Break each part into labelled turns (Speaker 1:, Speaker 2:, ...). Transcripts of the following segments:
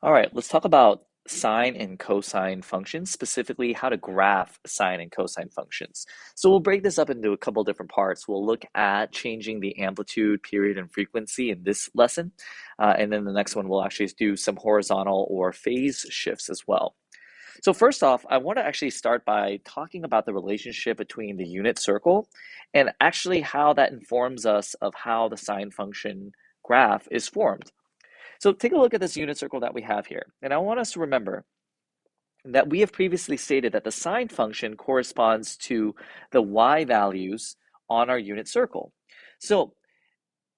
Speaker 1: All right, let's talk about sine and cosine functions, specifically how to graph sine and cosine functions. So we'll break this up into a couple different parts. We'll look at changing the amplitude, period, and frequency in this lesson. And then the next one, we'll actually do some horizontal or phase shifts as well. So first off, I want to actually start by talking about the relationship between the unit circle and actually how that informs us of how the sine function graph is formed. So take a look at this unit circle that we have here. And I want us to remember that we have previously stated that the sine function corresponds to the y values on our unit circle. So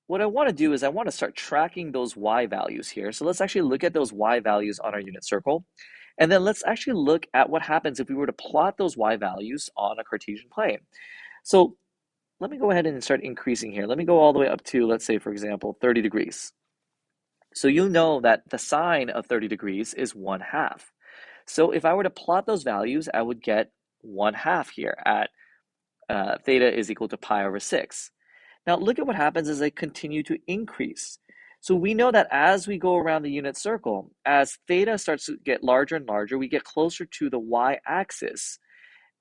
Speaker 1: what I want to do is I want to start tracking those y values here. So let's actually look at those y values on our unit circle. And then let's actually look at what happens if we were to plot those y values on a Cartesian plane. So let me go ahead and start increasing here. Let me go all the way up to, let's say, for example, 30 degrees. So you know that the sine of 30 degrees is 1/2. So if I were to plot those values, I would get 1/2 here at theta is equal to pi over 6. Now look at what happens as I continue to increase. So we know that as we go around the unit circle, as theta starts to get larger and larger, we get closer to the y-axis,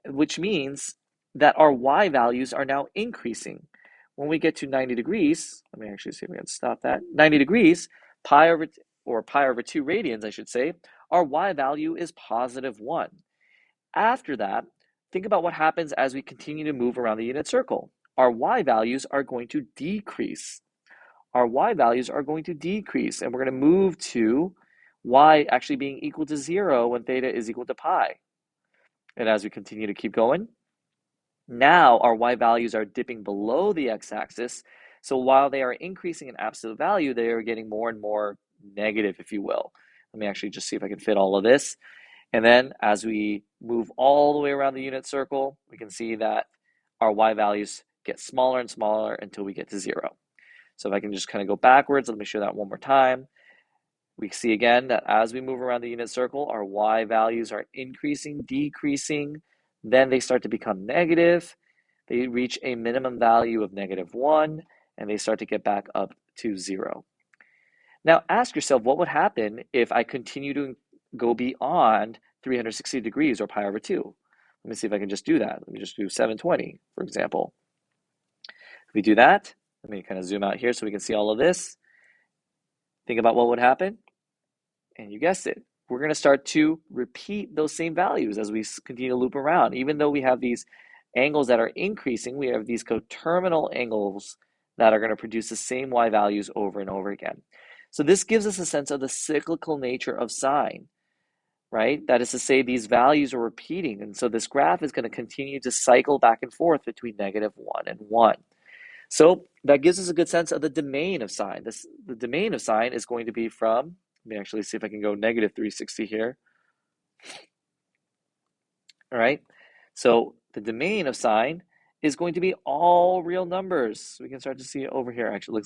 Speaker 1: which means that our y values are now increasing. When we get to 90 degrees, let me actually see if we can stop that. 90 degrees, pi over, or pi over 2 radians, I should say, our y value is positive 1. After that, think about what happens as we continue to move around the unit circle. Our y values are going to decrease. Our y values are going to decrease, and we're going to move to y actually being equal to 0 when theta is equal to pi. And as we continue to keep going, now our y values are dipping below the x-axis. So while they are increasing in absolute value, they are getting more and more negative, if you will. Let me actually just see if I can fit all of this. And then as we move all the way around the unit circle, we can see that our y values get smaller and smaller until we get to 0. So if I can just kind of go backwards, let me show that one more time. We see again that as we move around the unit circle, our y values are increasing, decreasing, then they start to become negative. They reach a minimum value of -1, and they start to get back up to 0. Now ask yourself, what would happen if I continue to go beyond 360 degrees or pi over 2? Let me see if I can just do that. Let me just do 720, for example. If we do that, let me kind of zoom out here so we can see all of this. Think about what would happen. And you guessed it, we're going to start to repeat those same values as we continue to loop around. Even though we have these angles that are increasing, we have these coterminal angles that are going to produce the same y values over and over again. So this gives us a sense of the cyclical nature of sine, right? That is to say, these values are repeating. And so this graph is going to continue to cycle back and forth between -1 and 1. So that gives us a good sense of the domain of sine. The domain of sine is going to be from, let me actually see if I can go -360 here. All right. So the domain of sine is going to be all real numbers. We can start to see it over here. Actually,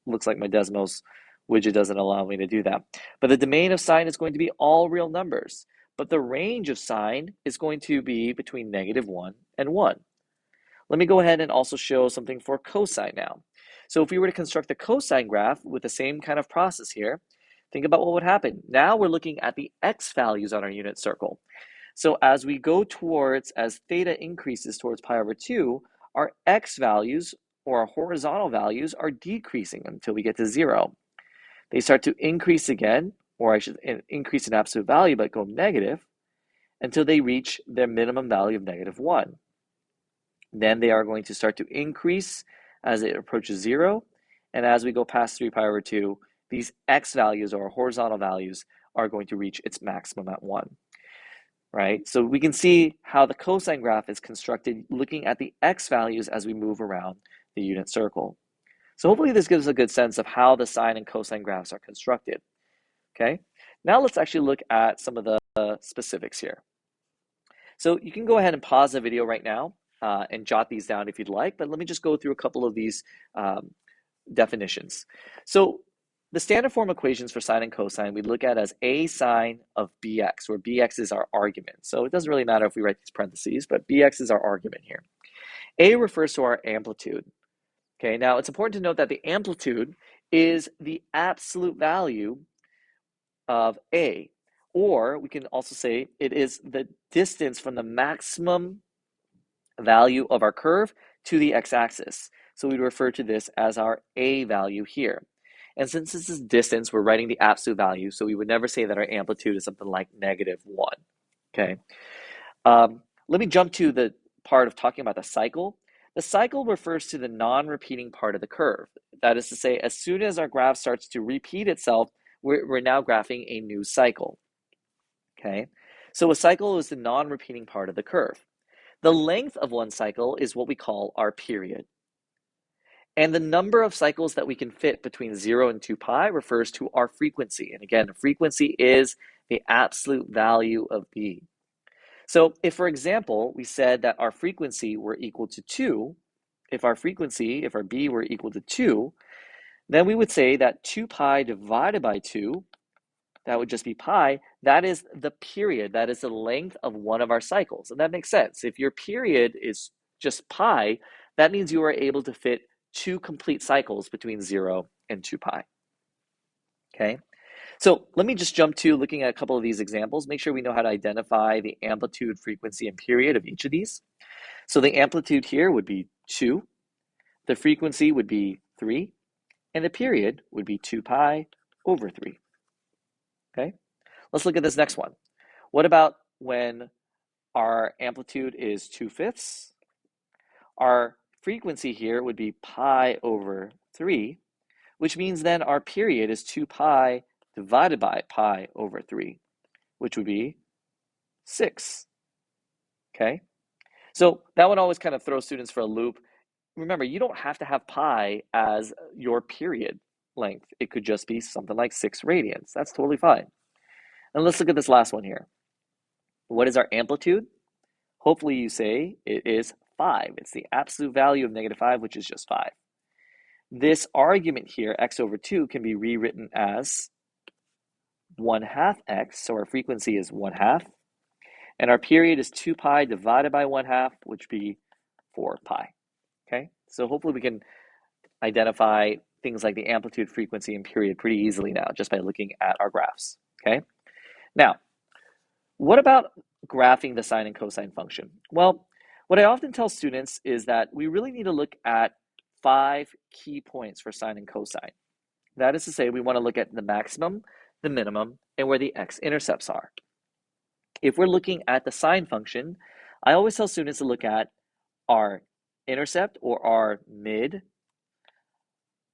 Speaker 1: looks like my Desmos widget doesn't allow me to do that. But the domain of sine is going to be all real numbers. But the range of sine is going to be between -1 and 1. Let me go ahead and also show something for cosine now. So if we were to construct the cosine graph with the same kind of process here, think about what would happen. Now we're looking at the x values on our unit circle. So as we go towards, as theta increases towards pi over 2, our x values, or our horizontal values, are decreasing until we get to 0. They start to increase again, or I should increase in absolute value, but go negative, until they reach their minimum value of -1. Then they are going to start to increase as it approaches 0. And as we go past 3 pi over 2, these x values, or horizontal values, are going to reach its maximum at 1. Right? So we can see how the cosine graph is constructed looking at the x values as we move around the unit circle. So hopefully this gives a good sense of how the sine and cosine graphs are constructed. Okay? Now let's actually look at some of the specifics here. So you can go ahead and pause the video right now and jot these down if you'd like, but let me just go through a couple of these definitions. So the standard form equations for sine and cosine we look at as a sine of bx, where bx is our argument. So it doesn't really matter if we write these parentheses, but bx is our argument here. A refers to our amplitude. Okay, now it's important to note that the amplitude is the absolute value of A. Or we can also say it is the distance from the maximum value of our curve to the x-axis. So we'd refer to this as our A value here. And since this is distance, we're writing the absolute value, so we would never say that our amplitude is something like -1, okay? Let me jump to the part of talking about the cycle. The cycle refers to the non-repeating part of the curve. That is to say, as soon as our graph starts to repeat itself, we're now graphing a new cycle, okay? So a cycle is the non-repeating part of the curve. The length of one cycle is what we call our period. And the number of cycles that we can fit between 0 and 2 pi refers to our frequency. And again, frequency is the absolute value of B. So if, for example, we said that our frequency were equal to 2, if our B were equal to 2, then we would say that 2 pi divided by 2, that would just be pi, that is the period, that is the length of one of our cycles. And that makes sense. If your period is just pi, that means you are able to fit 2 complete cycles between 0 and 2 pi. Okay, so let me just jump to looking at a couple of these examples. Make sure we know how to identify the amplitude, frequency, and period of each of these. So the amplitude here would be 2, the frequency would be 3, and the period would be 2 pi over 3. Okay, let's look at this next one. What about when our amplitude is 2/5? Our frequency here would be pi over 3, which means then our period is 2 pi divided by pi over 3, which would be 6. Okay, so that one always kind of throws students for a loop. Remember, you don't have to have pi as your period length. It could just be something like 6 radians. That's totally fine. And let's look at this last one here. What is our amplitude? Hopefully you say it is 5. It's the absolute value of -5, which is just 5. This argument here, x over 2, can be rewritten as 1/2 x, so our frequency is 1/2, and our period is 2 pi divided by 1/2, which would be 4 pi. Okay, so hopefully we can identify things like the amplitude, frequency, and period pretty easily now just by looking at our graphs. Okay, now what about graphing the sine and cosine function? Well, what I often tell students is that we really need to look at 5 key points for sine and cosine. That is to say, we want to look at the maximum, the minimum, and where the x-intercepts are. If we're looking at the sine function, I always tell students to look at our intercept or our mid,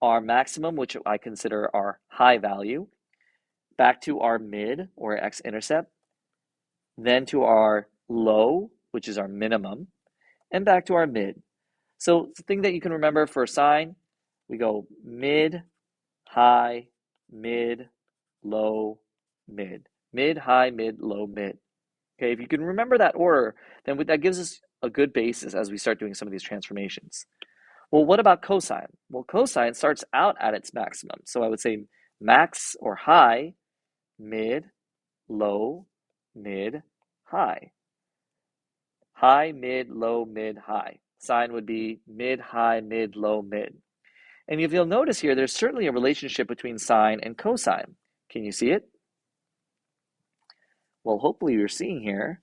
Speaker 1: our maximum, which I consider our high value, back to our mid or x-intercept, then to our low, which is our minimum, and back to our mid. So the thing that you can remember for sine, we go mid, high, mid, low, mid. Mid, high, mid, low, mid. Okay, if you can remember that order, then that gives us a good basis as we start doing some of these transformations. Well, what about cosine? Well, cosine starts out at its maximum. So I would say max or high, mid, low, mid, high. High, mid, low, mid, high. Sine would be mid, high, mid, low, mid. And if you'll notice here, there's certainly a relationship between sine and cosine. Can you see it? Well, hopefully you're seeing here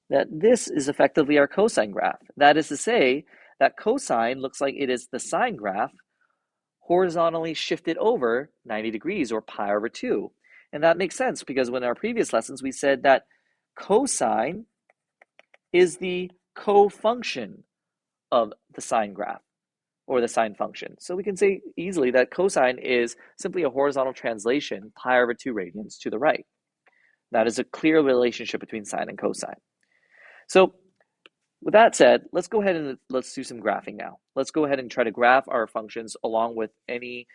Speaker 1: that this is effectively our cosine graph. That is to say that cosine looks like it is the sine graph horizontally shifted over 90 degrees or pi over 2. And that makes sense because in our previous lessons we said that cosine is the co-function of the sine graph or the sine function. So we can say easily that cosine is simply a horizontal translation, pi over 2 radians to the right. That is a clear relationship between sine and cosine. So with that said, let's go ahead and let's do some graphing now. Let's go ahead and try to graph our functions along with any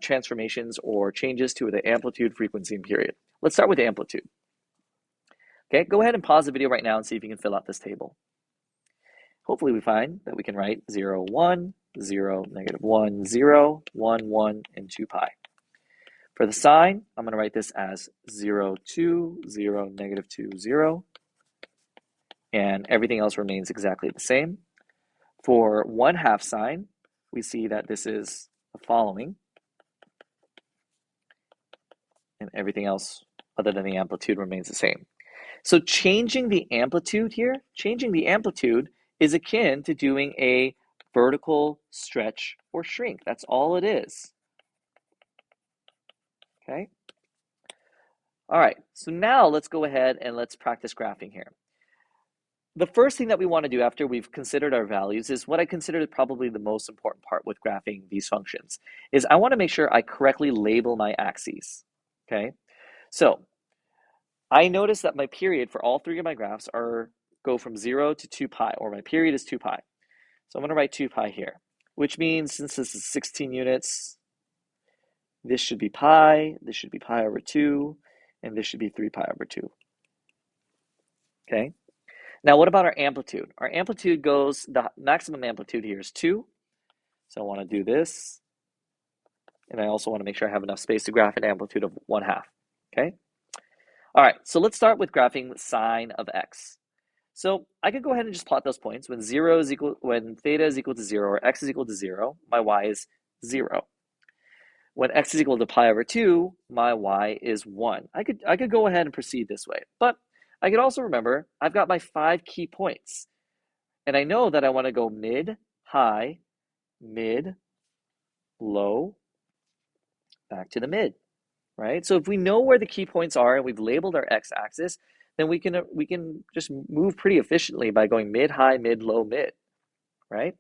Speaker 1: transformations or changes to the amplitude, frequency, and period. Let's start with amplitude. Okay, go ahead and pause the video right now and see if you can fill out this table. Hopefully we find that we can write 0, 1, 0, -1, 0, 1, 1, and 2 pi. For the sine, I'm going to write this as 0, 2, 0, -2, 0, and everything else remains exactly the same. For 1/2 sine, we see that this is the following. and everything else other than the amplitude remains the same. So changing the amplitude here, changing the amplitude is akin to doing a vertical stretch or shrink. That's all it is. Okay? All right, so now let's go ahead and let's practice graphing here. The first thing that we want to do after we've considered our values is what I consider probably the most important part with graphing these functions, is I want to make sure I correctly label my axes. Okay? So I notice that my period for all three of my graphs go from 0 to 2 pi, or my period is 2 pi. So I'm going to write 2 pi here, which means since this is 16 units, this should be pi, this should be pi over 2, and this should be 3 pi over 2. Okay? Now, what about our amplitude? Our amplitude the maximum amplitude here is 2. So I want to do this. And I also want to make sure I have enough space to graph an amplitude of 1/2. Okay? All right, so let's start with graphing sine of x. So I could go ahead and just plot those points. When theta is equal to 0 or x is equal to 0, my y is 0. When x is equal to pi over 2, my y is 1. I could go ahead and proceed this way. But I could also remember I've got my 5 key points. And I know that I want to go mid, high, mid, low, back to the mid, right? So if we know where the key points are and we've labeled our x-axis, then we can just move pretty efficiently by going mid, high, mid, low, mid, right?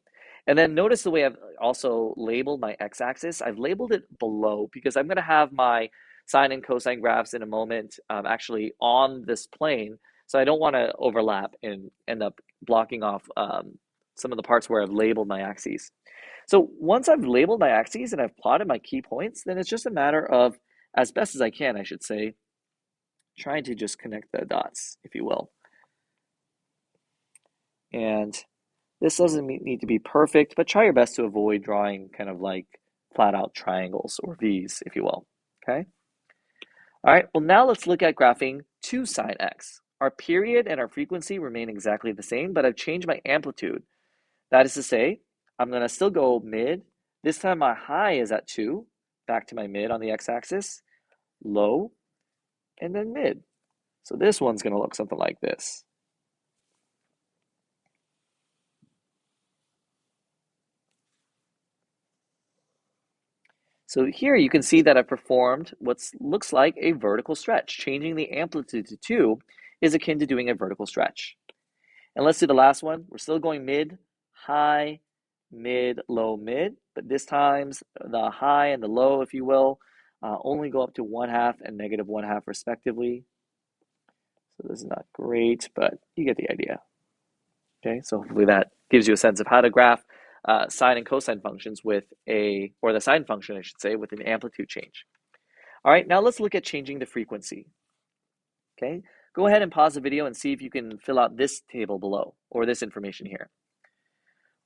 Speaker 1: And then notice the way I've also labeled my x-axis. I've labeled it below because I'm going to have my sine and cosine graphs in a moment actually on this plane. So I don't want to overlap and end up blocking off some of the parts where I've labeled my axes. So once I've labeled my axes and I've plotted my key points, then it's just a matter of, as best as I can, I should say, trying to just connect the dots, if you will. And this doesn't need to be perfect, but try your best to avoid drawing kind of like flat out triangles or V's, if you will. Okay? All right, well, now let's look at graphing 2 sine x. Our period and our frequency remain exactly the same, but I've changed my amplitude. That is to say, I'm going to still go mid. This time my high is at 2, back to my mid on the x-axis, low, and then mid. So this one's going to look something like this. So here you can see that I've performed what looks like a vertical stretch. Changing the amplitude to 2 is akin to doing a vertical stretch. And let's do the last one. We're still going mid, high, mid, low, mid, but this time the high and the low, if you will, only go up to 1/2 and -1/2 respectively. So this is not great, but you get the idea. Okay, so hopefully that gives you a sense of how to graph sine and cosine functions or the sine function, I should say, with an amplitude change. All right, now let's look at changing the frequency. Okay, go ahead and pause the video and see if you can fill out this table below, or this information here.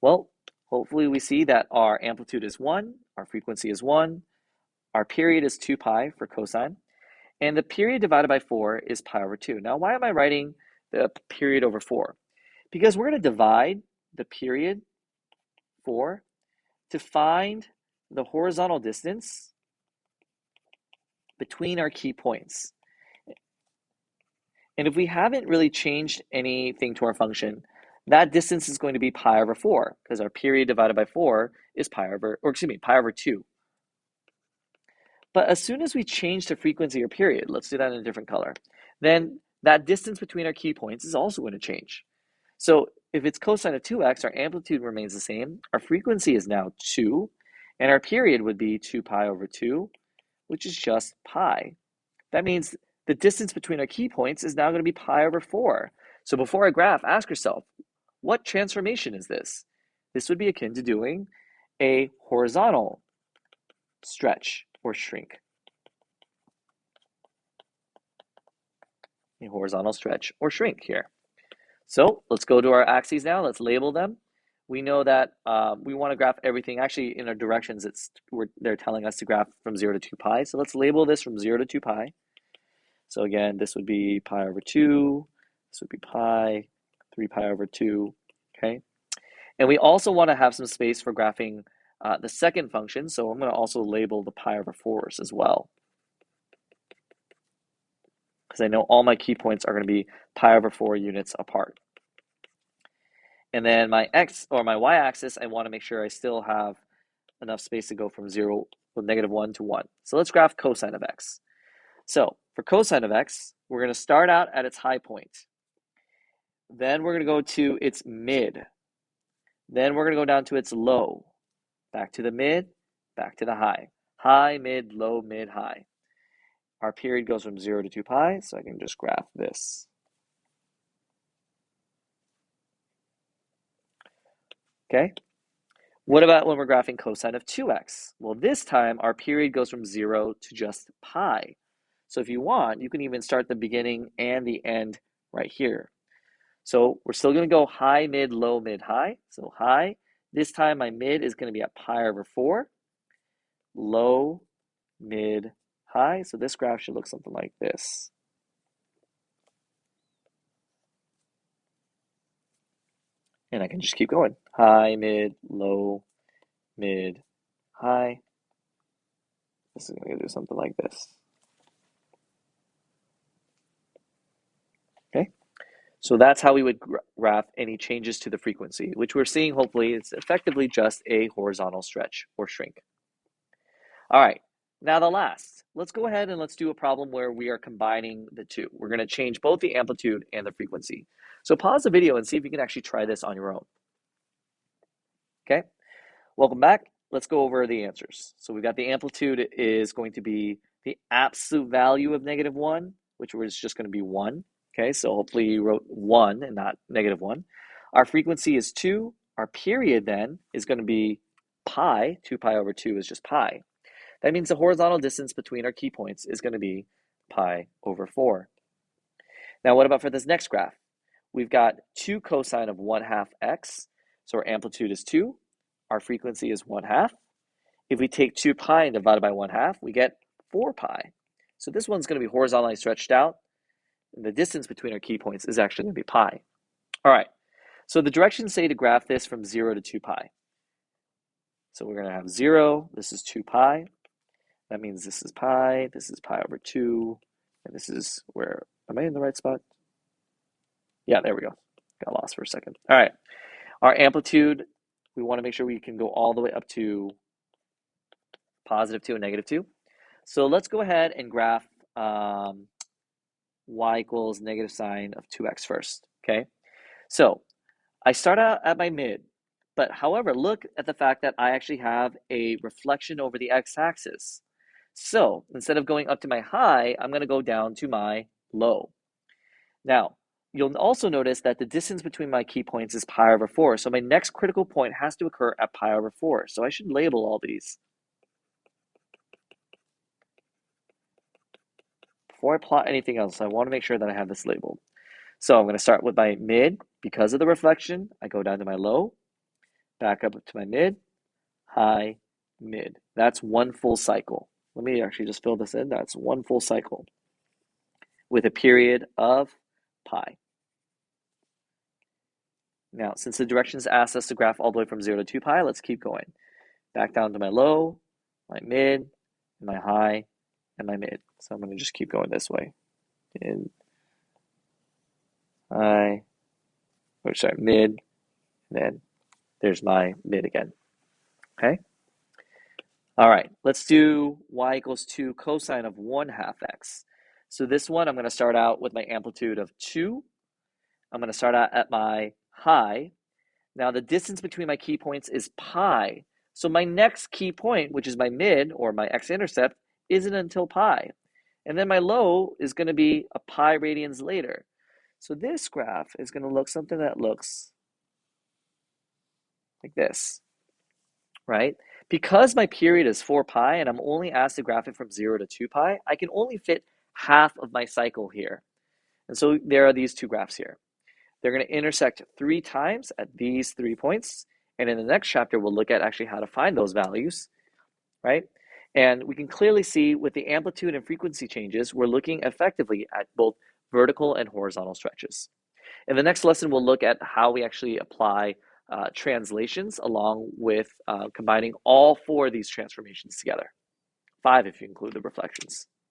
Speaker 1: Well, hopefully we see that our amplitude is 1, our frequency is 1, our period is 2 pi for cosine, and the period divided by 4 is pi over 2. Now, why am I writing the period over 4? Because we're going to divide the period 4 to find the horizontal distance between our key points. And if we haven't really changed anything to our function, that distance is going to be pi over 4, because our period divided by 4 is pi over 2. But as soon as we change the frequency or period, let's do that in a different color, then that distance between our key points is also going to change. So if it's cosine of 2x, our amplitude remains the same, our frequency is now 2, and our period would be 2 pi over 2, which is just pi. That means the distance between our key points is now going to be pi over 4. So before I graph, ask yourself, what transformation is this? This would be akin to doing a horizontal stretch or shrink. A horizontal stretch or shrink here. So let's go to our axes now. Let's label them. We know that we want to graph everything. Actually, in our directions, they're telling us to graph from 0 to 2 pi. So let's label this from 0 to 2 pi. So again, this would be pi over 2. This would be pi, 3 pi over 2. Okay. And we also want to have some space for graphing the second function. So I'm going to also label the pi over 4s as well. because I know all my key points are going to be pi over 4 units apart. And then my x or my y-axis, I want to make sure I still have enough space to go from 0 with -1 to 1. So let's graph cosine of x. So for cosine of x, we're going to start out at its high point. Then we're going to go to its mid. Then we're going to go down to its low. Back to the mid, back to the high. High, mid, low, mid, high. Our period goes from 0 to 2 pi, so I can just graph this. Okay? What about when we're graphing cosine of 2x? Well, this time our period goes from 0 to just pi. So if you want, you can even start the beginning and the end right here. So we're still going to go high, mid, low, mid, high. So high. This time my mid is going to be at pi over 4. Low, mid, high. So this graph should look something like this. And I can just keep going. High, mid, low, mid, high. This is going to do something like this. Okay? So that's how we would graph any changes to the frequency, which we're seeing hopefully it's effectively just a horizontal stretch or shrink. All right, now the last. Let's go ahead and let's do a problem where we are combining the two. We're going to change both the amplitude and the frequency. So pause the video and see if you can actually try this on your own. Okay, welcome back. Let's go over the answers. So we've got the amplitude is going to be the absolute value of -1, which was just going to be 1. Okay, so hopefully you wrote 1 and not -1. Our frequency is 2. Our period then is going to be pi. 2 pi over 2 is just pi. That means the horizontal distance between our key points is going to be pi over 4. Now what about for this next graph? We've got 2 cosine of 1/2 x. So our amplitude is 2. Our frequency is 1/2. If we take 2 pi and divide it by 1/2, we get 4 pi. So this one's going to be horizontally stretched out. And the distance between our key points is actually going to be pi. All right, so the directions say to graph this from 0 to 2 pi. So we're going to have 0, this is 2 pi. That means this is pi over 2, and this is where, am I in the right spot? Yeah, there we go. Got lost for a second. All right, our amplitude, we want to make sure we can go all the way up to +2 and -2. So let's go ahead and graph y equals negative sine of 2x first, okay? So I start out at my mid, but however, look at the fact that I actually have a reflection over the x-axis. So instead of going up to my high, I'm going to go down to my low. Now, you'll also notice that the distance between my key points is pi over 4. So my next critical point has to occur at pi over 4. So I should label all these. Before I plot anything else, I want to make sure that I have this labeled. So I'm going to start with my mid. Because of the reflection, I go down to my low, back up to my mid, high, mid. That's one full cycle. Let me actually just fill this in. That's one full cycle with a period of pi. Now, since the directions asked us to graph all the way from 0 to 2 pi, let's keep going. Back down to my low, my mid, my high, and my mid. So I'm going to just keep going this way. In high, or sorry, mid, and then there's my mid again. Okay? All right, let's do y equals 2 cosine of 1/2 x. So this one, I'm going to start out with my amplitude of 2. I'm going to start out at my high. Now the distance between my key points is pi. So my next key point, which is my mid or my x-intercept, isn't until pi. And then my low is going to be a pi radians later. So this graph is going to look something that looks like this, right? Because my period is 4 pi and I'm only asked to graph it from 0 to 2 pi, I can only fit half of my cycle here. And so there are these two graphs here. They're going to intersect 3 times at these 3 points. And in the next chapter, we'll look at actually how to find those values, right? And we can clearly see with the amplitude and frequency changes, we're looking effectively at both vertical and horizontal stretches. In the next lesson, we'll look at how we actually apply translations along with combining all 4 of these transformations together. 5 if you include the reflections.